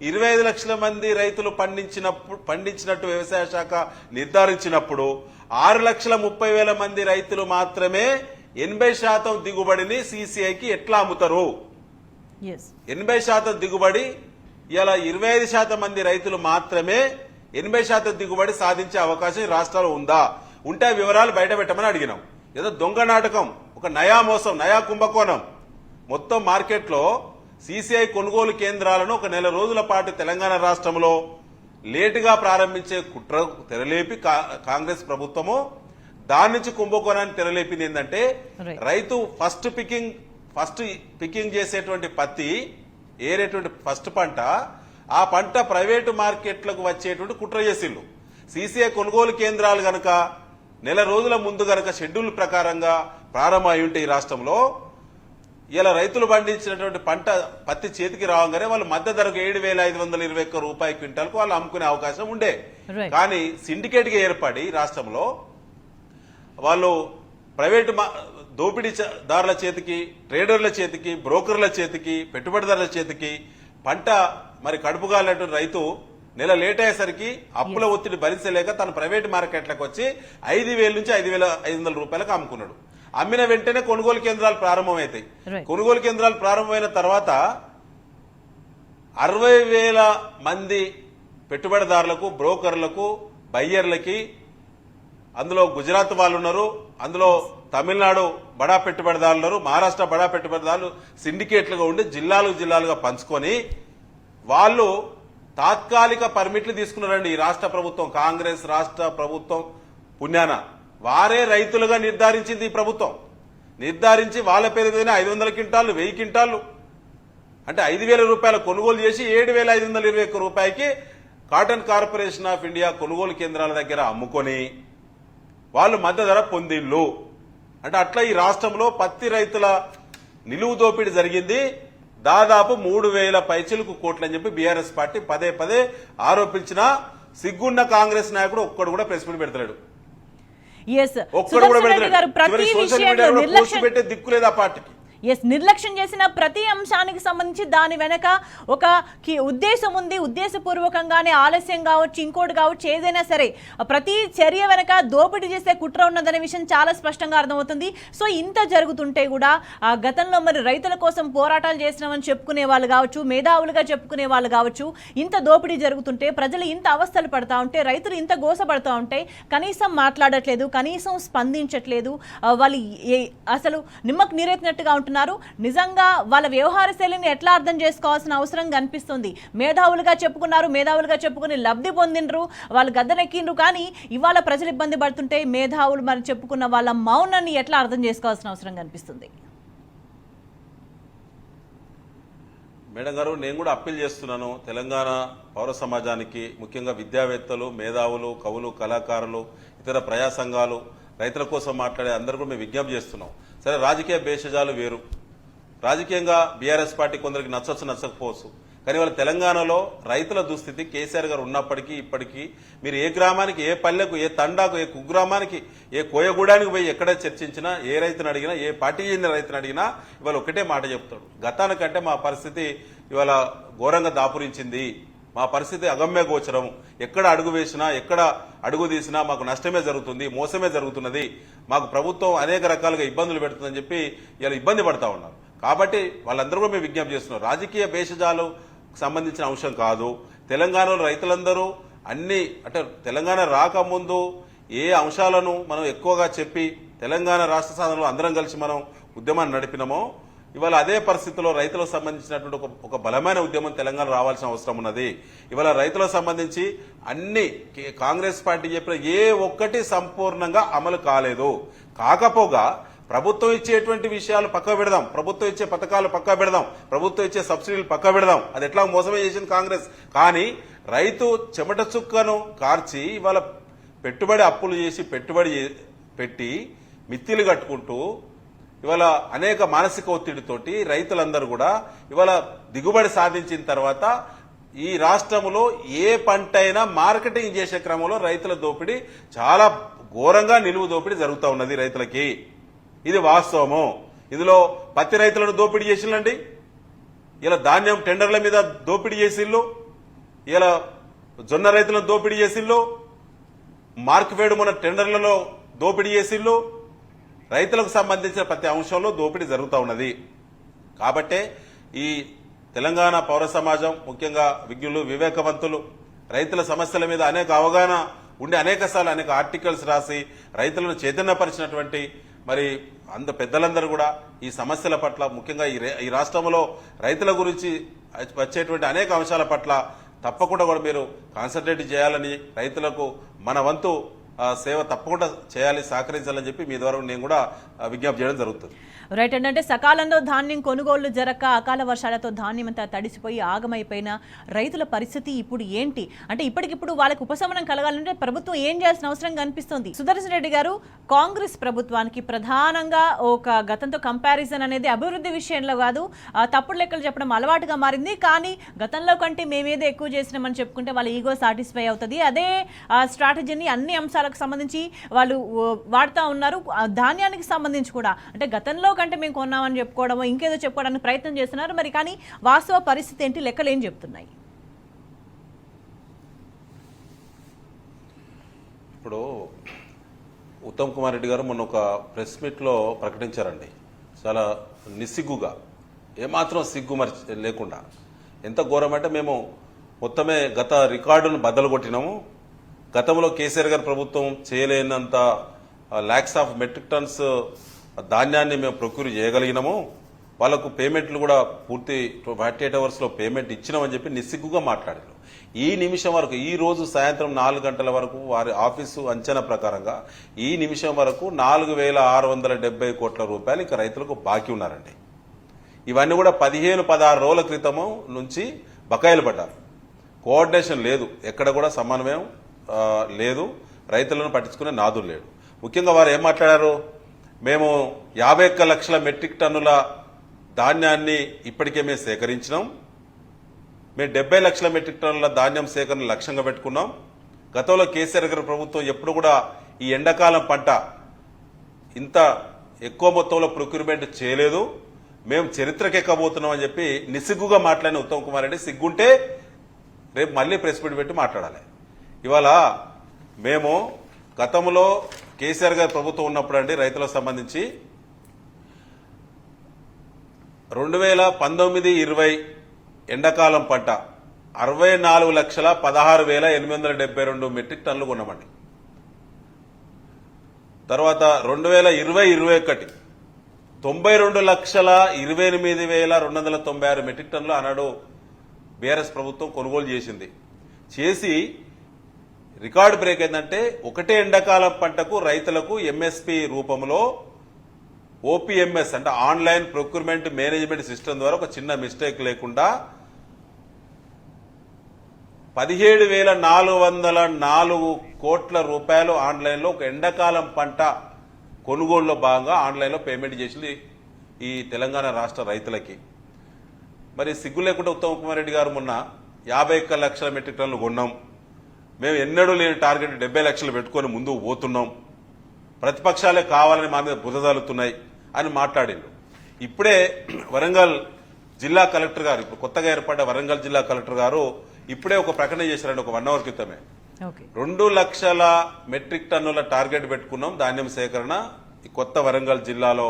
25 లక్షల మంది రైతులు పండించినట్టు వ్యవసాయ శాఖ నిర్ధారించినప్పుడు 6,30,000 మంది రైతులు మాత్రమే 80% దిగుబడిని సీసీఐకి ఎట్లా అమ్ముతారు? 80% దిగుబడి ఇలా 25% మంది రైతులు మాత్రమే 80% దిగుబడి సాధించే అవకాశం ఈ రాష్ట్రంలో ఉందా? ఉంటే వివరాలు బయట పెట్టమని అడిగినాం. ఏదో దొంగ నాటకం, ఒక నయా మోసం, నయా కుంభకోణం. మొత్తం మార్కెట్లో సీసీఐ కొనుగోలు కేంద్రాలను ఒక నెల రోజుల పాటు తెలంగాణ రాష్ట్రంలో లేటుగా ప్రారంభించే కుట్ర తెరలేపి కాంగ్రెస్ ప్రభుత్వము దాని నుంచి కుంభకోణాన్ని తెరలేపింది. ఏంటంటే రైతు ఫస్ట్ పికింగ్ చేసేటువంటి పత్తి ఏరేటువంటి ఫస్ట్ పంట, ఆ పంట ప్రైవేటు మార్కెట్లకు వచ్చేటువంటి కుట్ర చేసిళ్ళు. సీసీఐ కొనుగోలు కేంద్రాలు గనక నెల రోజుల ముందు గనక షెడ్యూల్ ప్రకారంగా ప్రారంభం అయి ఉంటే ఈ రాష్ట్రంలో ఇలా రైతులు పండించినటువంటి పంట పత్తి చేతికి రావగానే వాళ్ళు మద్దతు ధరకు 7,521 రూపాయల క్వింటాల్కు వాళ్ళు అమ్ముకునే అవకాశం ఉండే. కానీ సిండికేట్ గా ఏర్పడి రాష్ట్రంలో వాళ్ళు ప్రైవేటు దోపిడీదారుల చేతికి, ట్రేడర్ల చేతికి, బ్రోకర్ల చేతికి, పెట్టుబడిదారుల చేతికి పంట కడుపుగాలినటువంటి రైతు నెల లేట్ అయ్యేసరికి అప్పుల ఒత్తిడి భరించలేక తన ప్రైవేటు మార్కెట్లకు వచ్చి 5,000 నుంచి 5,500 రూపాయలకు అమ్ముకున్నాడు. అమ్మిన వెంటనే కొనుగోలు కేంద్రాలు ప్రారంభమవుతాయి. కొనుగోలు కేంద్రాలు ప్రారంభమైన తర్వాత 60,000 మంది పెట్టుబడిదారులకు, బ్రోకర్లకు, బయ్యర్లకి, అందులో గుజరాత్ వాళ్ళు ఉన్నారు, అందులో తమిళనాడు బడా పెట్టుబడిదారులు ఉన్నారు, మహారాష్ట్ర బడా పెట్టుబడిదారులు సిండికేట్లుగా ఉండి జిల్లాలుగా పంచుకొని వాళ్ళు తాత్కాలిక పర్మిట్లు తీసుకున్నారండి. ఈ రాష్ట్ర ప్రభుత్వం, కాంగ్రెస్ రాష్ట్ర ప్రభుత్వం పుణ్యాన వారే రైతులుగా నిర్ధారించింది. ఈ ప్రభుత్వం నిర్ధారించి వాళ్ళ పేరు మీద 500 క్వింటాళ్లు, 1000 క్వింటాళ్లు అంటే 5,000 రూపాయల కొనుగోలు చేసి 7,521 రూపాయలకి కాటన్ కార్పొరేషన్ ఆఫ్ ఇండియా కొనుగోలు కేంద్రాల దగ్గర అమ్ముకొని వాళ్ళు మద్దతు ధర పొందిళ్ళు. అంటే అట్లా ఈ రాష్ట్రంలో పత్తి రైతుల నిలువు దోపిడీ జరిగింది. దాదాపు 3,000 పైచిలకు కోట్లు అని చెప్పి బీఆర్ఎస్ పార్టీ పదే ఆరోపించిన సిగ్గున్న కాంగ్రెస్ నాయకుడు ఒక్కడు కూడా ప్రెస్ మీట్ పెడతాడు. ఒక్కడు కూడా పెడతాడు. సోషల్ మీడియాలో పోస్ట్ పెట్టే దిక్కు లేదు ఆ పార్టీకి. నిర్లక్ష్యం చేసిన ప్రతి అంశానికి సంబంధించి దాని వెనక ఒక ఉద్దేశం ఉంది. ఉద్దేశపూర్వకంగానే ఆలస్యం కావచ్చు, ఇంకోటి కావచ్చు, ఏదైనా సరే ప్రతి చర్య వెనక దోపిడీ చేసే కుట్ర ఉన్నదనే విషయం చాలా స్పష్టంగా అర్థమవుతుంది. సో ఇంత జరుగుతుంటే కూడా గతంలో రైతుల కోసం పోరాటాలు చేసినామని చెప్పుకునే వాళ్ళు కావచ్చు, మేధావులుగా చెప్పుకునే వాళ్ళు కావచ్చు, ఇంత దోపిడీ జరుగుతుంటే, ప్రజలు ఇంత అవస్థలు పడతా ఉంటే, రైతులు ఇంత గోసపడతా ఉంటే కనీసం మాట్లాడట్లేదు, కనీసం స్పందించట్లేదు. వాళ్ళు అసలు నిమ్మకు నీరెత్తినట్టుగా ఉంటున్నారు. నిజంగా వాళ్ళ వ్యవహార శైలిని ఎట్లా అర్థం చేసుకోవాల్సిన అవసరం కనిపిస్తుంది. మేధావులుగా చెప్పుకుని లబ్ధి పొందినరు, వాళ్ళు గద్దెనెక్కిండ్రు. కానీ ఇవాళ ప్రజలు ఇబ్బంది పడుతుంటే మేధావులు చెప్పుకున్న వాళ్ళ మౌనాన్ని ఎట్లా అర్థం చేసుకోవాల్సిన అవసరం కనిపిస్తుంది. మేడం గారు, నేను కూడా అప్పీల్ చేస్తున్నాను తెలంగాణ పౌర సమాజానికి, ముఖ్యంగా విద్యావేత్తలు, మేధావులు, కవులు, కళాకారులు, ఇతర ప్రజా సంఘాలు, రైతుల కోసం మాట్లాడే అందరూ కూడా మేము విజ్ఞప్తి చేస్తున్నాం. సరే, రాజకీయ భేషజాలు వేరు, రాజకీయంగా బీఆర్ఎస్ పార్టీ కొందరికి నచ్చొచ్చు నచ్చకపోవచ్చు, కానీ వాళ్ళ తెలంగాణలో రైతుల దుస్థితి కేసీఆర్ గారు ఉన్నప్పటికీ ఇప్పటికీ మీరు ఏ గ్రామానికి, ఏ పల్లెకు, ఏ తండాకు, ఏ కుగ్రామానికి, ఏ కోయగూడానికి పోయి ఎక్కడ చర్చించినా, ఏ రైతుని అడిగినా, ఏ పార్టీ చెందిన రైతుని అడిగినా ఇవాళ ఒకటే మాట చెప్తాడు, గతానికంటే మా పరిస్థితి ఇవాళ ఘోరంగా దాపురించింది, మా పరిస్థితి అగమ్య గోచరం, ఎక్కడ అడుగు వేసినా, ఎక్కడ అడుగు తీసినా మాకు నష్టమే జరుగుతుంది, మోసమే జరుగుతున్నది, మాకు ప్రభుత్వం అనేక రకాలుగా ఇబ్బందులు పెడుతుందని చెప్పి ఇలా ఇబ్బంది పడతా ఉన్నారు. కాబట్టి వాళ్ళందరూ కూడా మేము విజ్ఞప్తి చేస్తున్నారు, రాజకీయ భేషజాలు సంబంధించిన అంశం కాదు. తెలంగాణలో రైతులందరూ అన్ని, అంటే తెలంగాణ రాకముందు ఏ అంశాలను మనం ఎక్కువగా చెప్పి తెలంగాణ రాష్ట్ర సాధనలో అందరం కలిసి మనం ఉద్యమాన్ని నడిపినామో, ఇవాళ అదే పరిస్థితిలో రైతులకు సంబంధించినటువంటి ఒక బలమైన ఉద్యమం తెలంగాణ రావాల్సిన అవసరం ఉన్నది. ఇవాళ రైతులకు సంబంధించి అన్ని కాంగ్రెస్ పార్టీ చెప్పిన ఏ ఒక్కటి సంపూర్ణంగా అమలు కాలేదు. కాకపోగా ప్రభుత్వం ఇచ్చేటువంటి విషయాలు పక్క పెడదాం, ప్రభుత్వం ఇచ్చే పథకాలు పక్క పెడదాం, ప్రభుత్వం ఇచ్చే సబ్సిడీలు పక్క పెడదాం, అది ఎట్లా మోసమే చేసింది కాంగ్రెస్. కానీ రైతు చెమట చుక్కను కార్చి ఇవాళ పెట్టుబడి అప్పులు చేసి పెట్టుబడి పెట్టి మిత్తిలు కట్టుకుంటూ ఇవాళ అనేక మానసిక ఒత్తిడితోటి రైతులందరూ కూడా ఇవాళ దిగుబడి సాధించిన తర్వాత ఈ రాష్ట్రంలో ఏ పంట అయినా మార్కెటింగ్ చేసే క్రమంలో రైతుల దోపిడీ చాలా ఘోరంగా, నిలువు దోపిడీ జరుగుతూ ఉన్నది రైతులకి. ఇది వాస్తవము. ఇందులో పత్తి రైతులను దోపిడీ చేసిందండి, ఇలా ధాన్యం టెండర్ల మీద దోపిడీ చేసిళ్ళు, ఇలా జొన్న రైతులను దోపిడీ చేసిళ్ళు, మార్క్ఫెడ్ మన టెండర్లలో దోపిడీ చేసిళ్ళు, రైతులకు సంబంధించిన ప్రతి అంశంలో దోపిడీ జరుగుతూ ఉన్నది. కాబట్టే ఈ తెలంగాణ పౌర సమాజం, ముఖ్యంగా విజ్ఞులు, వివేకవంతులు, రైతుల సమస్యల మీద అనేక అవగాహన ఉండి అనేకసార్లు అనేక ఆర్టికల్స్ రాసి రైతులను చైతన్యపరిచినటువంటి మరి పెద్దలందరూ కూడా ఈ సమస్యల పట్ల, ముఖ్యంగా ఈ రాష్ట్రంలో రైతుల గురించి వచ్చేటువంటి అనేక అంశాల పట్ల తప్పకుండా కూడా మీరు కాన్సన్ట్రేట్ చేయాలని, రైతులకు మన వంతు సేవ తప్పకుండా చేయాలి, సహకరించాలని చెప్పి మీ ద్వారా నేను కూడా విజ్ఞప్తి చేయడం జరుగుతుంది. రైట్. అంటే సకాలంలో ధాన్యం కొనుగోళ్లు జరగక అకాల వర్షాలతో ధాన్యం అంతా తడిసిపోయి ఆగమైపోయిన రైతుల పరిస్థితి ఇప్పుడు ఏంటి? అంటే ఇప్పటికిప్పుడు వాళ్ళకి ఉపశమనం కలగాలంటే ప్రభుత్వం ఏం చేయాల్సిన అవసరం కనిపిస్తుంది? సుదర్శన్ రెడ్డి గారు, కాంగ్రెస్ ప్రభుత్వానికి ప్రధానంగా ఒక గతంతో కంపారిజన్ అనేది అభివృద్ధి విషయంలో కాదు, తప్పుడు లెక్కలు చెప్పడం అలవాటుగా మారింది. కానీ గతంలో కంటే మేమేదో ఎక్కువ చేసినామని చెప్పుకుంటే వాళ్ళ ఈగో సాటిస్ఫై అవుతుంది. అదే స్ట్రాటజీని అన్ని అంశాలకు సంబంధించి వాళ్ళు వాడుతూ ఉన్నారు. ధాన్యానికి సంబంధించి కూడా అంటే గతంలో కంటే మేము కొన్నామని చెప్పుకోవడం, ఇంకేదో చెప్పుకోవడానికి ప్రయత్నం చేస్తున్నారు. మరి కానీ వాస్తవ పరిస్థితి ఏంటి, లెక్కలు ఏం చెప్తున్నాయి? ఇప్పుడు ఉత్తమ్ కుమార్ రెడ్డి గారు మొన్న ఒక ప్రెస్ మీట్లో ప్రకటించారండి, చాలా నిస్సిగ్గుగా, ఏమాత్రం సిగ్గు మరి లేకుండా. ఎంత ఘోరం అంటే మేము మొత్తమే గత రికార్డును బద్దలు కొట్టినాము. గతంలో కేసీఆర్ గారి ప్రభుత్వం చేయలేనంత లాక్స్ ఆఫ్ మెట్రిక్ టన్స్ ధాన్యాన్ని మేము ప్రొక్యూర్ చేయగలిగినాము. వాళ్లకు పేమెంట్లు కూడా పూర్తి 48 అవర్స్లో పేమెంట్ ఇచ్చినామని చెప్పి నిస్సిగ్గుగా మాట్లాడారు. ఈ నిమిషం వరకు, ఈ రోజు సాయంత్రం 4 గంటల వరకు వారి ఆఫీసు అంచనా ప్రకారంగా ఈ నిమిషం వరకు 4,670 కోట్ల రూపాయలు ఇంకా రైతులకు బాకీ ఉన్నారండి. ఇవన్నీ కూడా 15-16 రోజుల క్రితము నుంచి బకాయిలు పడ్డారు. కోఆర్డినేషన్ లేదు, ఎక్కడ కూడా సమన్వయం లేదు, రైతులను పట్టించుకునే నాదులు లేడు. ముఖ్యంగా వారు ఏం మాట్లాడారు, మేము 51 లక్షల మెట్రిక్ టన్నుల ధాన్యాన్ని ఇప్పటికే మేము సేకరించినాం, మేము 70 లక్షల మెట్రిక్ టన్నుల ధాన్యం సేకరణ లక్ష్యంగా పెట్టుకున్నాం. గతంలో కేసీఆర్ గారి ప్రభుత్వం ఎప్పుడు కూడా ఈ ఎండాకాలం పంట ఇంత ఎక్కువ మొత్తంలో ప్రొక్యూర్మెంట్ చేయలేదు, మేము చరిత్రకి ఎక్కబోతున్నాం అని చెప్పి నిస్సిగ్గుగా మాట్లాడిన ఉత్తమ్ కుమార్ రెడ్డి, సిగ్గుంటే రేపు మళ్ళీ ప్రెస్ మీట్ పెట్టి మాట్లాడాలి. ఇవాళ మేము గతంలో కేసీఆర్ గారి ప్రభుత్వం ఉన్నప్పుడు అండి రైతులకు సంబంధించి 2019-20 ఎండాకాలం పంట 64,16,872 మెట్రిక్ టన్నులు కొన్నామండి. తర్వాత 2020-21 92,28,296 మెట్రిక్ టన్నులు ఆనాడు బీఆర్ఎస్ ప్రభుత్వం కొనుగోలు చేసి రికార్డు బ్రేక్ ఏంటంటే ఒకటే ఎండాకాలం పంటకు రైతులకు ఎంఎస్పీ రూపంలో ఓపీఎంఎస్ అంటే ఆన్లైన్ ప్రొక్యూర్మెంట్ మేనేజ్మెంట్ సిస్టమ్ ద్వారా ఒక చిన్న మిస్టేక్ లేకుండా 17,404 కోట్ల రూపాయలు ఆన్లైన్లో ఒక ఎండాకాలం పంట కొనుగోలులో భాగంగా ఆన్లైన్లో పేమెంట్ చేసింది ఈ తెలంగాణ రాష్ట్ర రైతులకి. మరి సిగ్గు లేకుండా ఉత్తమ్ కుమార్ రెడ్డి గారు మొన్న 51 లక్షల మెట్రిక్ టన్నులు కొన్నాం, మేము ఎన్నడూ లేని టార్గెట్ 70 లక్షలు పెట్టుకొని ముందుకు పోతున్నాం, ప్రతిపక్షాలే కావాలని మా మీద బురదలుతున్నాయి అని మాట్లాడిండు. ఇప్పుడే వరంగల్ జిల్లా కలెక్టర్ గారు, ఇప్పుడు కొత్తగా ఏర్పడ్డ వరంగల్ జిల్లా కలెక్టర్ గారు ఇప్పుడే ఒక ప్రకటన చేశారండి, ఒక 1 అవర్ క్రితమే. 2 లక్షల మెట్రిక్ టన్నుల టార్గెట్ పెట్టుకున్నాం ధాన్యం సేకరణ ఈ కొత్త వరంగల్ జిల్లాలో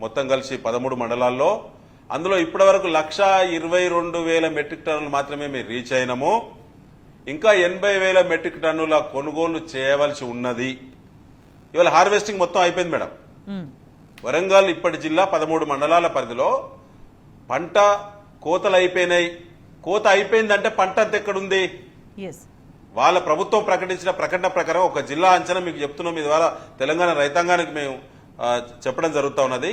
మొత్తం కలిసి 13 మండలాల్లో. అందులో ఇప్పటి వరకు 1,22,000 మెట్రిక్ టన్నులు మాత్రమే మేము రీచ్ అయినాము. ఇంకా 80,000 మెట్రిక్ టన్నుల కొనుగోలు చేయవలసి ఉన్నది. ఇవాళ హార్వెస్టింగ్ మొత్తం అయిపోయింది మేడం. వరంగల్ ఇప్పటి జిల్లా 13 మండలాల పరిధిలో పంట కోతలు అయిపోయినాయి. కోత అయిపోయిందంటే పంట అంత ఎక్కడుంది? వాళ్ళ ప్రభుత్వం ప్రకటించిన ప్రకటన ప్రకారం ఒక జిల్లా అంచనా మీకు చెప్తున్నాం, ఇది ద్వారా తెలంగాణ రైతాంగానికి మేము చెప్పడం జరుగుతా ఉన్నది.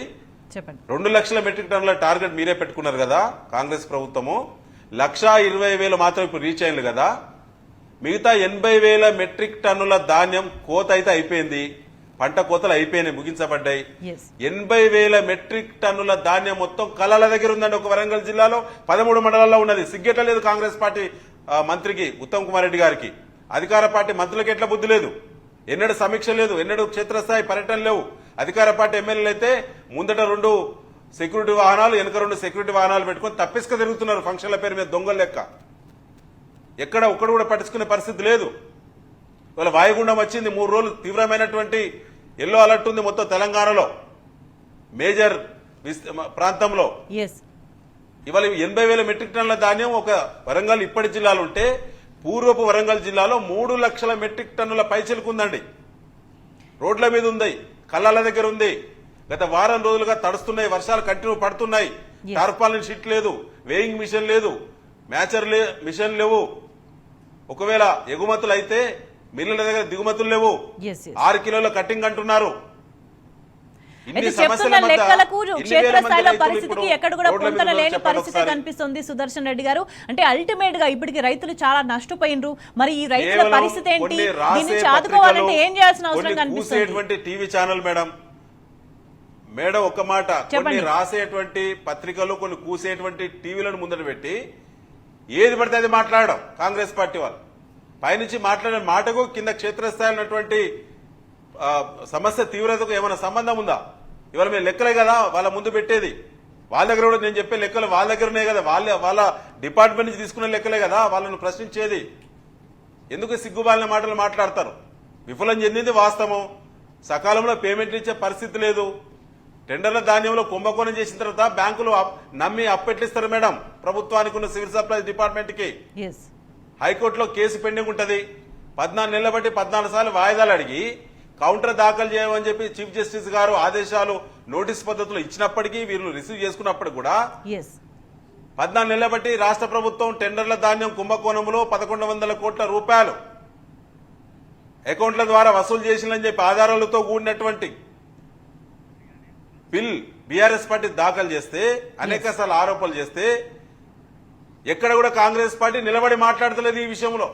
2 లక్షల మెట్రిక్ టన్నుల టార్గెట్ మీరే పెట్టుకున్నారు కదా కాంగ్రెస్ ప్రభుత్వము, 1,20,000 మాత్రం ఇప్పుడు రీచ్ అయింది కదా. మిగతా 80,000 మెట్రిక్ టన్నుల ధాన్యం కోత అయితే అయిపోయింది, పంట కోతలు అయిపోయినాయి, ముగించబడ్డాయి. 80,000 మెట్రిక్ టన్నుల ధాన్యం మొత్తం కళల దగ్గర ఉందండి. ఒక వరంగల్ జిల్లాలో 13 మండలాల్లో ఉన్నది. సిగ్గెట్ల లేదు కాంగ్రెస్ పార్టీ మంత్రికి ఉత్తమ్ కుమార్ రెడ్డి గారికి, అధికార పార్టీ మంత్రులకు ఎట్లా బుద్ధి లేదు, ఎన్నడూ సమీక్ష లేదు, ఎన్నడూ క్షేత్రస్థాయి పర్యటన లేవు. అధికార పార్టీ ఎమ్మెల్యేలు అయితే ముందట 2 సెక్యూరిటీ వాహనాలు, వెనక 2 సెక్యూరిటీ వాహనాలు పెట్టుకుని తప్పిసుక తిరుగుతున్నారు ఫంక్షన్ల పేరు మీద దొంగల లెక్క. ఎక్కడ ఒక్కడు కూడా పట్టించుకునే పరిస్థితి లేదు. ఇవాళ వాయుగుండం వచ్చింది, 3 రోజులు తీవ్రమైనటువంటి ఎల్లో అలర్ట్ ఉంది మొత్తం తెలంగాణలో మేజర్ ప్రాంతంలో. ఇవాళ 80,000 మెట్రిక్ టన్నుల ధాన్యం ఒక వరంగల్ ఇప్పటి జిల్లాలో ఉంటే పూర్వపు వరంగల్ జిల్లాలో 3 లక్షల మెట్రిక్ టన్నుల పైచలకు ఉందండి. రోడ్ల మీద ఉంది, కళ్ళల దగ్గర ఉంది. గత వారం రోజులుగా తడుస్తున్నాయి, వర్షాలు కంటిన్యూ పడుతున్నాయి. టార్పాలిన్ షీట్ లేదు, వేయింగ్ మిషన్ లేదు, మ్యాచర్ మిషన్ లేవు. ఒకవేళ ఎగుమతులు అయితే మిల్లుల దగ్గర దిగుమతులు లేవు. 6 కిలోల కట్టింగ్ అంటున్నారు. పరిస్థితికి ఎక్కడ కూడా పొంతన లేని పరిస్థితి కనిపిస్తుంది సుదర్శన్ రెడ్డి గారు. అంటే అల్టిమేట్ గా ఇప్పటికి రైతులు చాలా నష్టపోయినరు. మరి ఈ రైతుల పరిస్థితి ఏంటి? దీన్ని ఆదుకోవాలంటే ఏం చేయాల్సిన అవసరం కనిపిస్తుంది? టీవీ ఛానల్ మేడం ఒక్క మాట, కొన్ని రాసేటువంటి పత్రికలు, కొన్ని కూసేటువంటి టీవీలను ముందట పెట్టి ఏది పడితే అది మాట్లాడడం కాంగ్రెస్ పార్టీ వాళ్ళు. పైనుంచి మాట్లాడిన మాటకు కింద క్షేత్రస్థాయి ఉన్నటువంటి సమస్య తీవ్రతకు ఏమైనా సంబంధం ఉందా? ఇవాళ మేము లెక్కలే కదా వాళ్ళ ముందు పెట్టేది. వాళ్ళ దగ్గర కూడా నేను చెప్పే లెక్కలు వాళ్ళ దగ్గర ఉన్నాయి కదా, వాళ్ళ డిపార్ట్మెంట్ నుంచి తీసుకునే లెక్కలే కదా వాళ్ళను ప్రశ్నించేది. ఎందుకు సిగ్గుబాలిన మాటలు మాట్లాడతారు? విఫలం చెందింది వాస్తవం. సకాలంలో పేమెంట్ ఇచ్చే పరిస్థితి లేదు. టెండర్ల ధాన్యంలో కుంభకోణం చేసిన తర్వాత బ్యాంకులు నమ్మి అప్పెట్లిస్తారు మేడం ప్రభుత్వానికి ఉన్న సివిల్ సప్లైస్ డిపార్ట్మెంట్ కి. హైకోర్టులో కేసు పెండింగ్ ఉంటది. 14 నెలల బట్టి 14 సార్లు వాయిదాలు అడిగి కౌంటర్ దాఖలు చేయమని చెప్పి చీఫ్ జస్టిస్ గారు ఆదేశాలు నోటీస్ పద్ధతిలో ఇచ్చినప్పటికీ వీళ్ళు రిసీవ్ చేసుకున్నప్పటికీ కూడా 14 నెలల బట్టి రాష్ట్ర ప్రభుత్వం టెండర్ల ధాన్యం కుంభకోణంలో 1,100 కోట్ల రూపాయలు అకౌంట్ల ద్వారా వసూలు చేసిందని చెప్పి ఆధారాలతో కూడినటువంటి బిల్ బీఆర్ఎస్ పార్టీ దాఖలు చేస్తే, అనేక సార్లు ఆరోపణలు చేస్తే ఎక్కడ కూడా కాంగ్రెస్ పార్టీ నిలబడి మాట్లాడతలేదు ఈ విషయంలో.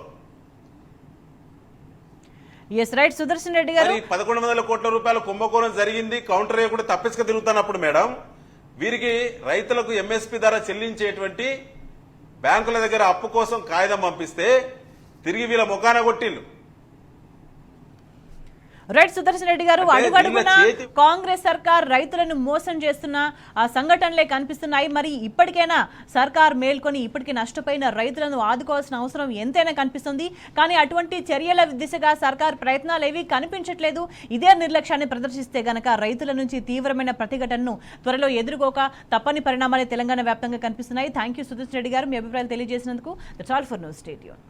సుదర్శన్ రెడ్డి గారు 1,100 కోట్ల రూపాయల కుంభకోణం జరిగింది, కౌంటర్ కూడా తప్పించుకు తిరుగుతున్నప్పుడు మేడం వీరికి రైతులకు ఎంఎస్పీ ధర చెల్లించేటువంటి బ్యాంకుల దగ్గర అప్పు కోసం కాగితం పంపిస్తే తిరిగి వీళ్ళ ముఖాన కొట్టిల్లు. సుదర్శన్ రెడ్డి గారు, అడుగడుగునా కాంగ్రెస్ సర్కార్ రైతులను మోసం చేస్తున్న సంఘటనలే కనిపిస్తున్నాయి. మరి ఇప్పటికైనా సర్కార్ మేల్కొని ఇప్పటికీ నష్టపోయిన రైతులను ఆదుకోవాల్సిన అవసరం ఎంతైనా కనిపిస్తుంది. కానీ అటువంటి చర్యల దిశగా సర్కార్ ప్రయత్నాలు ఏవి కనిపించట్లేదు. ఇదే నిర్లక్ష్యాన్ని ప్రదర్శిస్తే గనక రైతుల నుంచి తీవ్రమైన ప్రతిఘటనను త్వరలో ఎదుర్కోక తప్పని పరిణామాలే తెలంగాణ వ్యాప్తంగా కనిపిస్తున్నాయి. థ్యాంక్ యూ సుదర్శన్ రెడ్డి గారు, మీ అభిప్రాయాలు తెలియజేసినందుకు. That's all for now. Stay tuned.